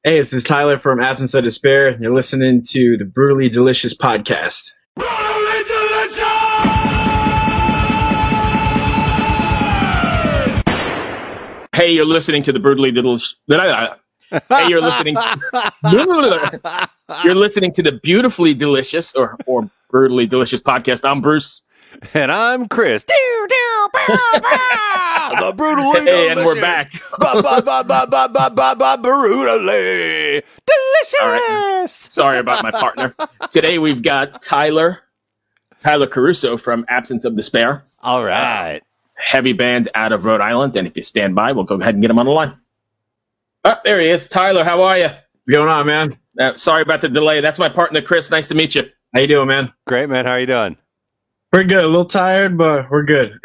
Hey, this is Tyler from Absence of Despair. And you're listening to the Brutally Delicious podcast. Brutally Delicious! Hey, you're listening to the Brutally Delicious. Hey, you're listening. You're listening to the Beautifully Delicious or Brutally Delicious podcast. I'm Bruce. And I'm Chris. The Brutally Delicious. Hey, and we're back. Brutally Delicious. All right. Sorry about my partner. Today we've got Tyler Caruso from Absence of Despair. All right. Heavy band out of Rhode Island. And if you stand by, we'll go ahead and get him on the line. Oh, there he is. Tyler, how are you? What's going on, man? Sorry about the delay. That's my partner, Chris. Nice to meet you. How you doing, man? Great, man. How are you doing? Pretty good. A little tired, but we're good.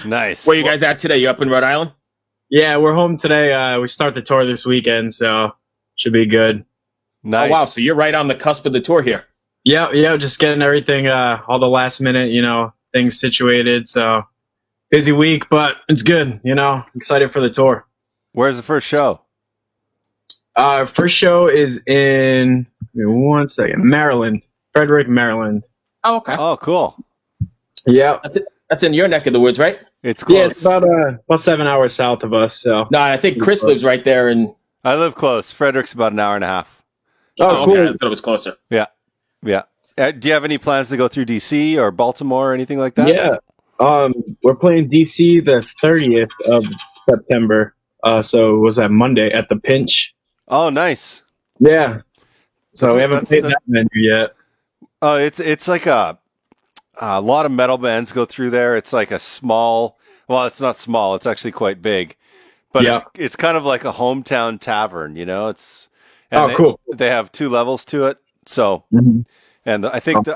Nice. Where you guys at today? You up in Rhode Island? Yeah, we're home today. We start the tour this weekend, so should be good. Nice. Oh, wow. So you're right on the cusp of the tour here. Yeah, just getting everything, all the last minute, things situated. So busy week, but it's good. Excited for the tour. Where's the first show? First show is in, give me 1 second, Maryland, Frederick, Maryland. Oh, okay. Oh, cool. Yeah. That's in your neck of the woods, right? It's close. Yeah, it's about 7 hours south of us. So. No, I think Chris lives right there. I live close. Frederick's about an hour and a half. Oh, okay. cool. I thought it was closer. Yeah. Do you have any plans to go through DC or Baltimore or anything like that? Yeah. We're playing DC the 30th of September. So was that Monday at the Pinch? Oh, nice. Yeah. So we haven't played that venue yet. Oh, it's like a lot of metal bands go through there. It's like a small. Well, it's not small. It's actually quite big, but Yeah. it's kind of like a hometown tavern. Cool. They have 2 levels to it. So, and I think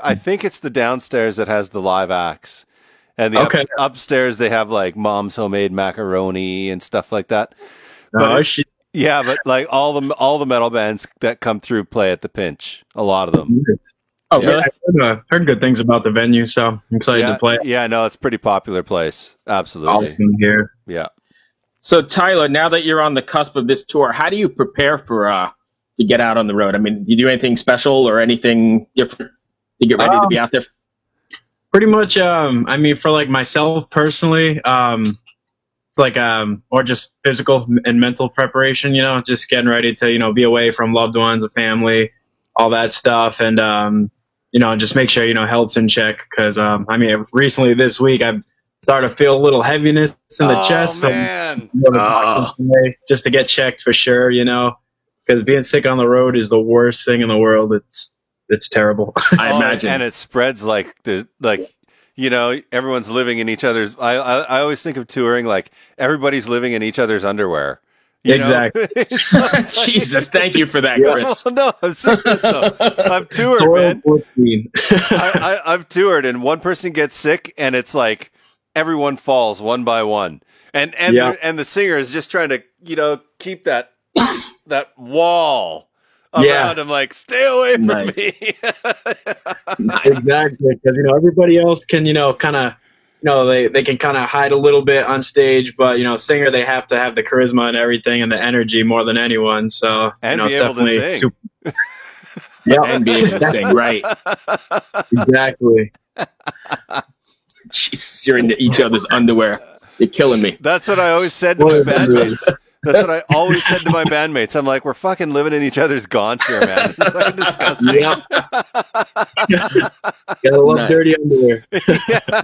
it's the downstairs that has the live acts, and the upstairs they have like Mom's homemade macaroni and stuff like that. Yeah, but like all the metal bands that come through play at the Pinch. A lot of them. Oh, Yeah, really? I've heard good things about the venue, so I'm excited to play. Yeah, no, it's a pretty popular place. Absolutely. Awesome here. Yeah. So, Tyler, now that you're on the cusp of this tour, how do you prepare for to get out on the road? I mean, do you do anything special or anything different to get ready to be out there? Pretty much, for like myself personally, it's like or just physical and mental preparation, just getting ready to, be away from loved ones, a family, all that stuff. And, just make sure, health's in check. Cause, recently this week I've started to feel a little heaviness in the chest. Man. So, just to get checked for sure, because being sick on the road is the worst thing in the world. It's terrible. I imagine. And it spreads everyone's living in each other's. I always think of touring like everybody's living in each other's underwear. Exactly. Jesus, thank you for that, Chris. No, I'm serious though. I've toured, man. I've toured, and one person gets sick, and it's like everyone falls one by one, and the singer is just trying to keep that wall around him, like stay away from me. Nice. Exactly, because everybody else can kind of. They can kind of hide a little bit on stage, but singer, they have to have the charisma and everything and the energy more than anyone. So and it's be able to sing. And be able to sing, right? Exactly. Jesus, you're into each other's underwear. You're killing me. That's what I always said to my bandmates. That's what I always said to my bandmates. I'm like, we're fucking living in each other's gaunch here, man. It's fucking disgusting. Yeah. Gotta love dirty underwear.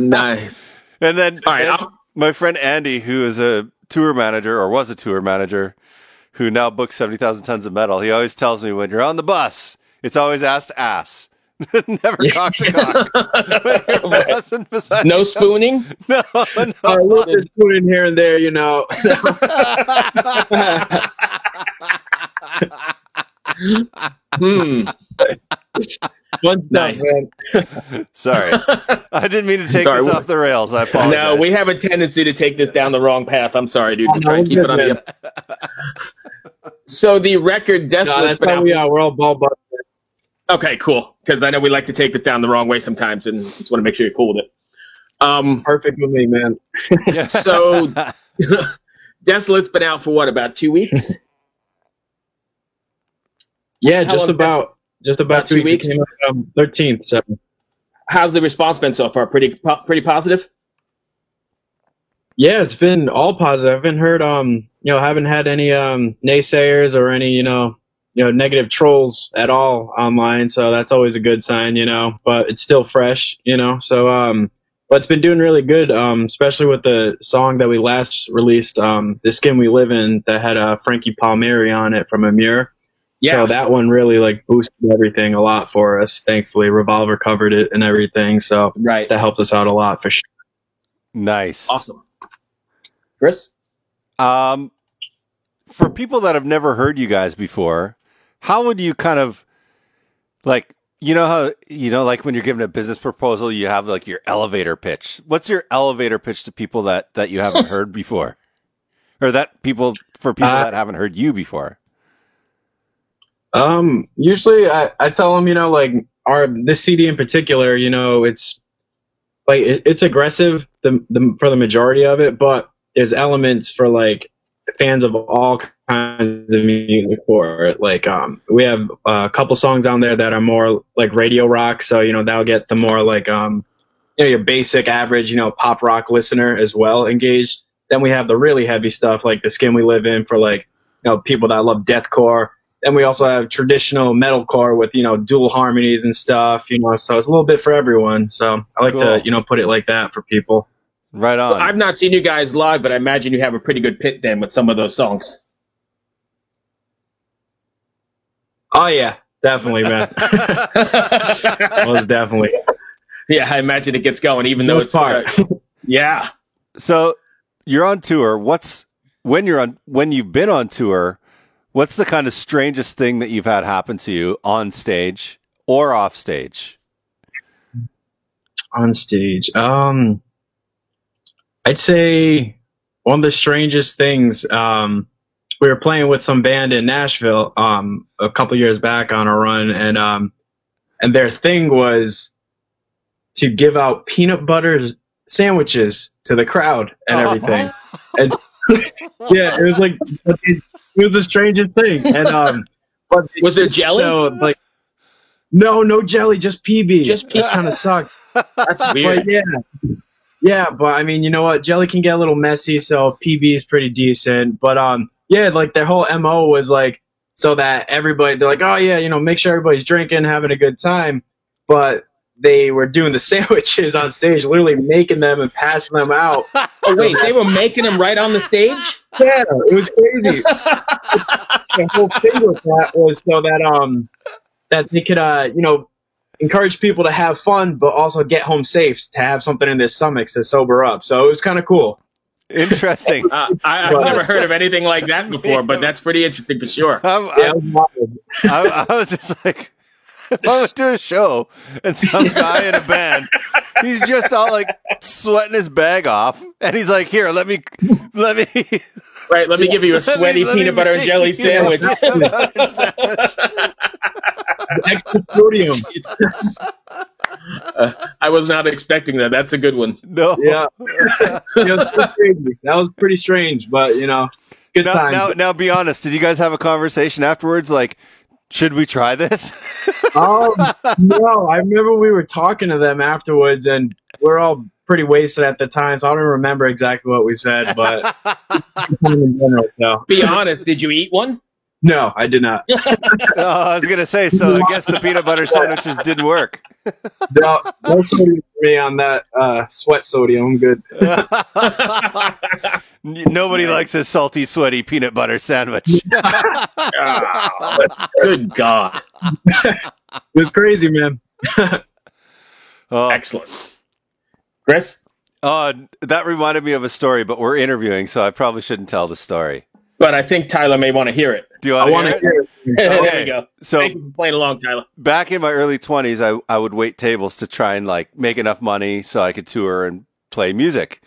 Nice. And then all right, my friend Andy, who is a tour manager or was a tour manager, who now books 70,000 tons of metal, he always tells me when you're on the bus, it's always ass to ass. Never cock to cock. No spooning? No. A little bit spooning here and there, Nice. Sorry. I didn't mean to take this off the rails. I apologize. No, we have a tendency to take this down the wrong path. I'm sorry, dude. Try and keep it on the. So the record Desolate's been out. We are. We're all ball busters. Okay, cool. Because I know we like to take this down the wrong way sometimes, and just want to make sure you're cool with it. Perfect with me, man. So, Desolate's been out for what, about 2 weeks? Yeah, just about 2 weeks. 13th. So. How's the response been so far? Pretty positive? Yeah, it's been all positive. I haven't heard, haven't had any naysayers or any, negative trolls at all online. So that's always a good sign, but it's still fresh, so, but it's been doing really good, especially with the song that we last released, The Skin We Live In, that had Frankie Palmieri on it from Amir. Yeah. So that one really like boosted everything a lot for us. Thankfully, Revolver covered it and everything. So that helped us out a lot for sure. Nice. Awesome. Chris? For people that have never heard you guys before, how would you kind of like, like when you're given a business proposal, you have like your elevator pitch. What's your elevator pitch to people that you haven't heard before? Or for people that haven't heard you before? Usually I tell them, this CD in particular, it's like, it's aggressive for the majority of it, but there's elements for like fans of all kinds of music for it. Like, we have a couple songs on there that are more like radio rock. So, that'll get the more like, your basic average, pop rock listener as well engaged. Then we have the really heavy stuff like The Skin We Live In for like, people that love deathcore. Then we also have traditional metalcore with, dual harmonies and stuff, so it's a little bit for everyone. So I like to, put it like that for people. Right on. Well, I've not seen you guys live, but I imagine you have a pretty good pit then with some of those songs. Oh, yeah, definitely, man. Most definitely. Yeah, I imagine it gets going, even though it's yeah. So you're on tour. When you've been on tour, what's the kind of strangest thing that you've had happen to you on stage or off stage? On stage. I'd say one of the strangest things, we were playing with some band in Nashville, a couple years back on a run, and their thing was to give out peanut butter sandwiches to the crowd and everything. And yeah, it was like, it was the strangest thing. And, but was there jelly? So like, no jelly, just PB. Just PB. It kind of sucked. That's weird. But yeah, but I mean, you know what? Jelly can get a little messy, so PB is pretty decent. But yeah, like their whole MO was like so that everybody, they're like, oh yeah, make sure everybody's drinking, having a good time. But they were doing the sandwiches on stage, literally making them and passing them out. Oh wait, they were making them right on the stage? Yeah, it was crazy. The whole thing with that was so that that they could encourage people to have fun, but also get home safe, to have something in their stomachs to sober up. So it was kind of cool. Interesting. I've never heard of anything like that before, but that's pretty interesting for sure. I was just like, if I went to a show and some guy in a band, he's just all like sweating his bag off, and he's like, "Here, let me." Right, let me give you a sweaty peanut butter and jelly sandwich. Extra sodium. I was not expecting that. That's a good one. No. Yeah. That was pretty strange, but good time. Now, be honest. Did you guys have a conversation afterwards? Like, should we try this? No, I remember we were talking to them afterwards, and we're all pretty wasted at the time, so I don't remember exactly what we said, but in general, so. Be honest, did you eat one? No, I did not. I was going to say, so I guess the peanut butter sandwiches didn't work. No sodium for me on that sweat sodium. I'm good. Nobody likes a salty, sweaty peanut butter sandwich. Good God. It was crazy, man. Excellent. Chris? That reminded me of a story, but we're interviewing, so I probably shouldn't tell the story. But I think Tyler may want to hear it. Do you want to hear it? There you go. So, thank you for playing along, Tyler. Back in my early 20s, I would wait tables to try and like make enough money so I could tour and play music.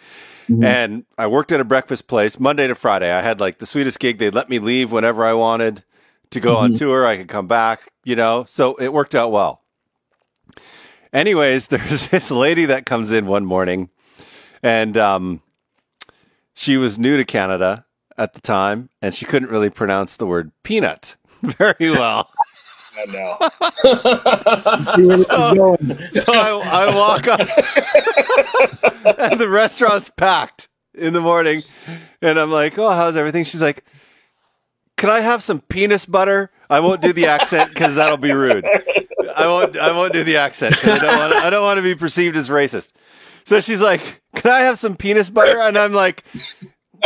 Mm-hmm. And I worked at a breakfast place Monday to Friday. I had like the sweetest gig. They'd let me leave whenever I wanted to go on tour. I could come back, so it worked out well. Anyways, there's this lady that comes in one morning, and she was new to Canada at the time, and she couldn't really pronounce the word peanut very well. no. So I walk up, and the restaurant's packed in the morning, and I'm like, "Oh, how's everything?" She's like, "Can I have some penis butter?" I won't do the accent because that'll be rude. I won't do the accent because I don't want to be perceived as racist. So she's like, "Can I have some penis butter?" And I'm like,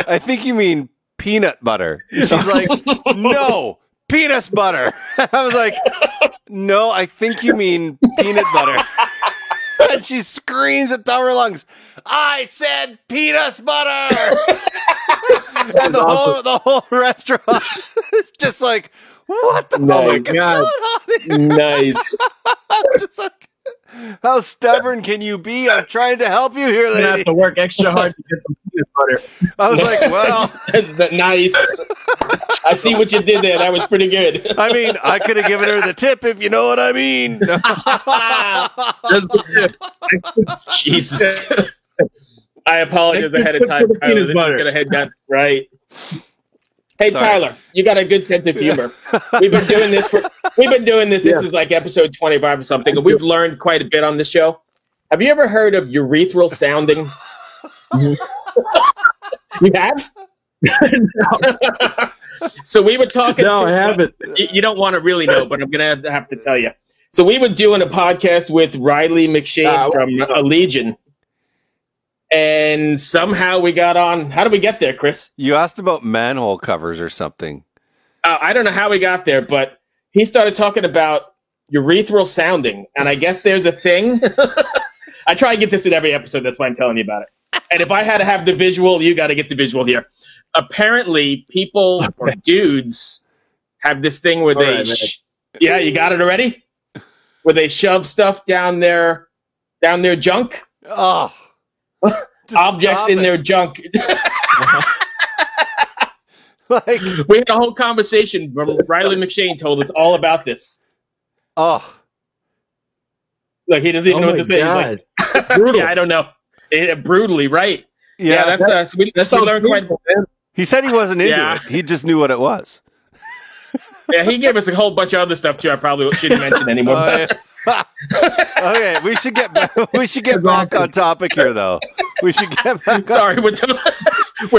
"I think you mean peanut butter." And she's like, "No, penis butter." I was like, "No, I think you mean peanut butter." And she screams at top of her lungs, "I said penis butter!" And the whole restaurant is just like, what the fuck is going on here? Nice. Just like, how stubborn can you be? I'm trying to help you here, lady. You have to work extra hard to get some peanut butter. I was like, well, nice. I see what you did there. That was pretty good. I mean, I could have given her the tip, if you know what I mean. Jesus. I apologize ahead of time, Tyler. This is going to head down. Right. Hey, sorry. Tyler, you got a good sense of humor. We've been doing this. This is like episode 25 or something, and we've learned quite a bit on the show. Have you ever heard of urethral sounding? You have? No. So we were talking. No, I haven't. You don't want to really know, but I'm going to have to tell you. So we were doing a podcast with Riley McShane from Allegiant. And somehow we got on. How did we get there, Chris? You asked about manhole covers or something. I don't know how we got there, but he started talking about urethral sounding. And I guess there's a thing. I try and get this in every episode. That's why I'm telling you about it. And if I had to have the visual, you got to get the visual here. Apparently, people or dudes have this thing where they... yeah, you got it already? Where they shove stuff down their junk. Oh. Objects in their junk. Like, we had a whole conversation. Riley McShane told us all about this. Oh. Like, he doesn't even know what to say. Like, yeah, I don't know. Brutally, right. Yeah, that's we learned quite. He said he wasn't into it. He just knew what it was. Yeah, he gave us a whole bunch of other stuff too. I probably shouldn't mention anymore. Okay, we should get back on topic here, though. We should get back. Sorry, we're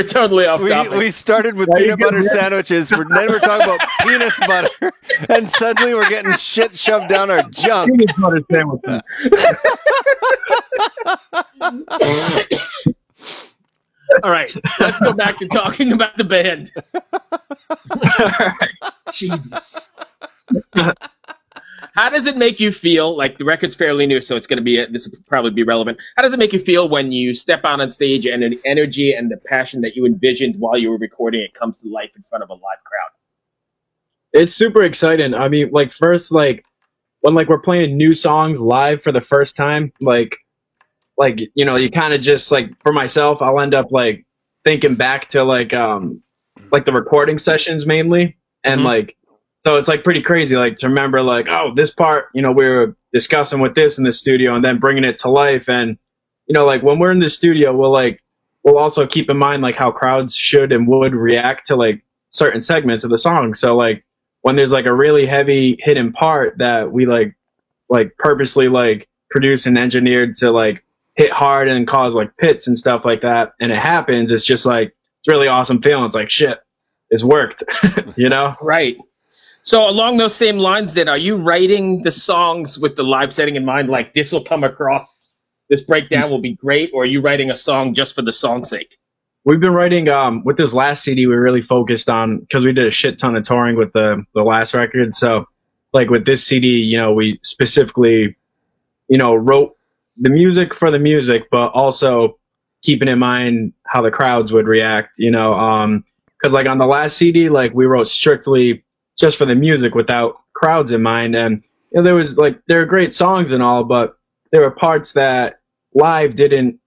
totally off topic. We started with peanut butter sandwiches, then we're talking about penis butter, and suddenly we're getting shit shoved down our junk. Peanut butter sandwiches. All right, let's go back to talking about the band. Jesus. How does it make you feel? Like, the record's fairly new, so this will probably be relevant. How does it make you feel when you step out on stage and the energy and the passion that you envisioned while you were recording it comes to life in front of a live crowd? It's super exciting. I mean, like, first, like, when, like, we're playing new songs live for the first time, like, you know, you kind of just, like, for myself, I'll end up, like, thinking back to, like the recording sessions mainly, and, like, so it's, like, pretty crazy, like, to remember, like, oh, this part, you know, we were discussing with this in the studio and then bringing it to life. And, you know, like, when we're in the studio, we'll also keep in mind, like, how crowds should and would react to, like, certain segments of the song. So, like, when there's, like, a really heavy hidden part that we, like purposely, like, produce and engineered to, like, hit hard and cause, like, pits and stuff like that, and it happens, it's just, like, it's really awesome feeling. It's like, shit, it's worked, you know? Right. So along those same lines, then, are you writing the songs with the live setting in mind? Like, this will come across, this breakdown will be great, or are you writing a song just for the song's sake? We've been writing, with this last CD, we really focused on, because we did a shit ton of touring with the last record. So, like, with this CD, you know, we specifically, you know, wrote the music for the music, but also keeping in mind how the crowds would react, you know, because, like, on the last CD, like, we wrote strictly just for the music without crowds in mind. And, you know, there were great songs and all, but there were parts that live didn't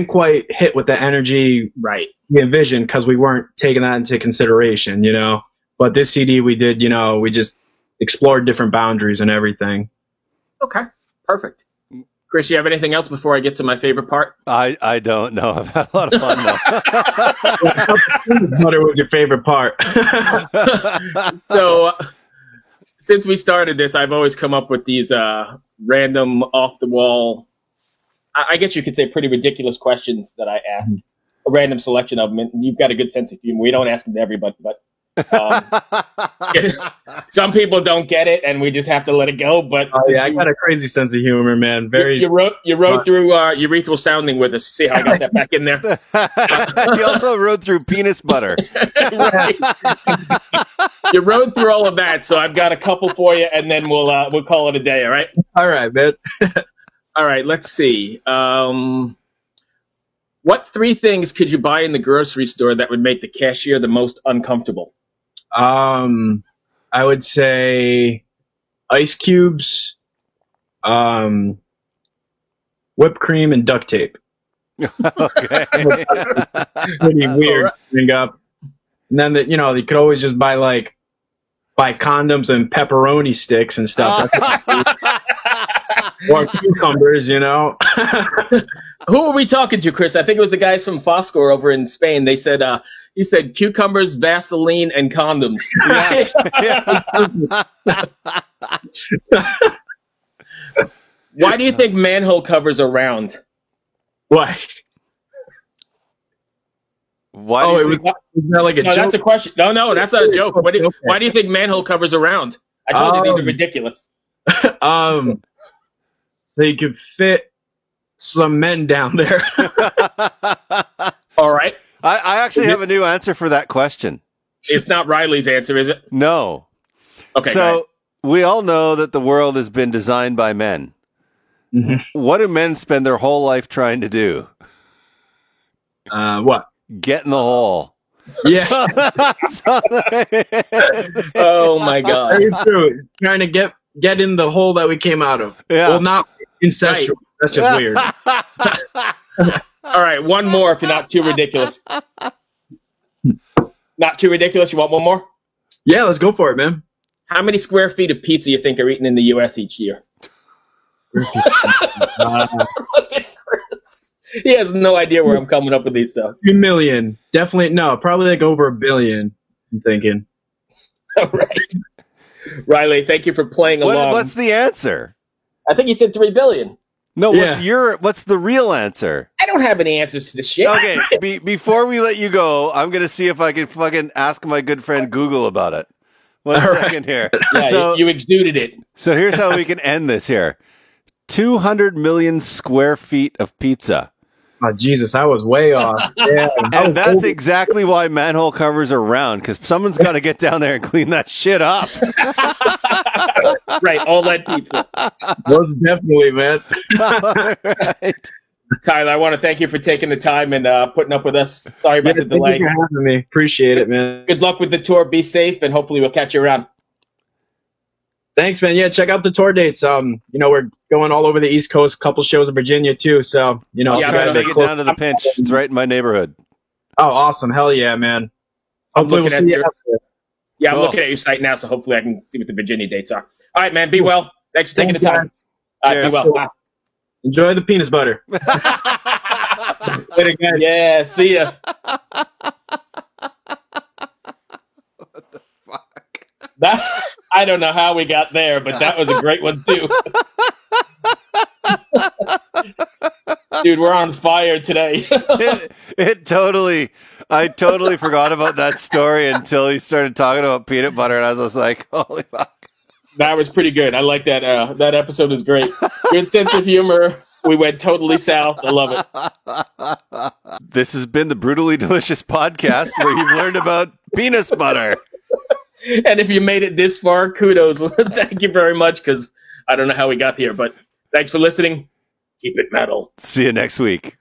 quite hit with the energy right we envisioned, because we weren't taking that into consideration, you know. But this CD we did, you know, we just explored different boundaries and everything. Okay, perfect. Chris, you have anything else before I get to my favorite part? I don't know. I've had a lot of fun, though. What was your favorite part? So since we started this, I've always come up with these random, off-the-wall, I guess you could say pretty ridiculous questions that I ask. A random selection of them, and you've got a good sense of humor. We don't ask them to everybody, but some people don't get it, and we just have to let it go. But I got a crazy sense of humor, man. You rode through urethral sounding with us. See how I got that back in there? You also rode through penis butter. Right. You rode through all of that, so I've got a couple for you, and then we'll call it a day. All right. All right, man. All right. Let's see. What 3 things could you buy in the grocery store that would make the cashier the most uncomfortable? I would say ice cubes, whipped cream, and duct tape. Okay. Pretty weird. Right. Bring up. And then you could always just buy condoms and pepperoni sticks and stuff. Or cucumbers, Who are we talking to, Chris? I think it was the guys from Foscor over in Spain. They said, he said cucumbers, Vaseline, and condoms. Why do you think manhole covers are round? Why? Why? Was that like a joke? That's a question. No, that's not a joke. Why do you think manhole covers are round? I told you these are ridiculous. So you could fit some men down there. All right. I actually have a new answer for that question. It's not Riley's answer, is it? No. Okay. So we all know that the world has been designed by men. Mm-hmm. What do men spend their whole life trying to do? What? Get in the hole. Yeah. Oh my God. Very true. Trying to get in the hole that we came out of. Yeah. Well, not incestual. Right. That's just weird. All right, one more if you're not too ridiculous. Not too ridiculous? You want one more? Yeah, let's go for it, man. How many square feet of pizza you think are eaten in the U.S. each year? He has no idea where I'm coming up with these stuff. 2 million. Definitely, no, probably over 1 billion, I'm thinking. All right. Riley, thank you for playing along. What's the answer? I think you said 3 billion. No, what's the real answer? I don't have any answers to this shit. Okay, before we let you go, I'm going to see if I can fucking ask my good friend Google about it. One second here. Yeah, so, you exuded it. So here's how we can end this here. 200 million square feet of pizza. Oh, Jesus, I was way off. Yeah, and that's exactly why manhole covers are round, because someone's got to get down there and clean that shit up. Right, all that pizza. Most definitely, man. All right. Tyler, I want to thank you for taking the time and putting up with us. Sorry about the delay. Thank you for having me. Appreciate it, man. Good luck with the tour. Be safe, and hopefully we'll catch you around. Thanks, man. Yeah, check out the tour dates. We're going all over the East Coast, a couple shows in Virginia too. So, I'll try to make it down to the Pinch. It's right in my neighborhood. Oh, awesome. Hell yeah, man. Hopefully we'll see you after. Yeah, I'm looking at your site now, so hopefully I can see what the Virginia dates are. All right, man. Be well. Thanks for taking the time. All right, be well. Bye. Enjoy the peanut butter. Later, guys. Yeah, see ya. I don't know how we got there, but that was a great one too. Dude, we're on fire today. I totally forgot about that story until he started talking about peanut butter, and I was just like, holy fuck. That was pretty good. I like that. That episode was great. Good sense of humor. We went totally south. I love it. This has been the Brutally Delicious podcast where you've learned about peanut butter. And if you made it this far, kudos. Thank you very much, because I don't know how we got here, but thanks for listening. Keep it metal. See you next week.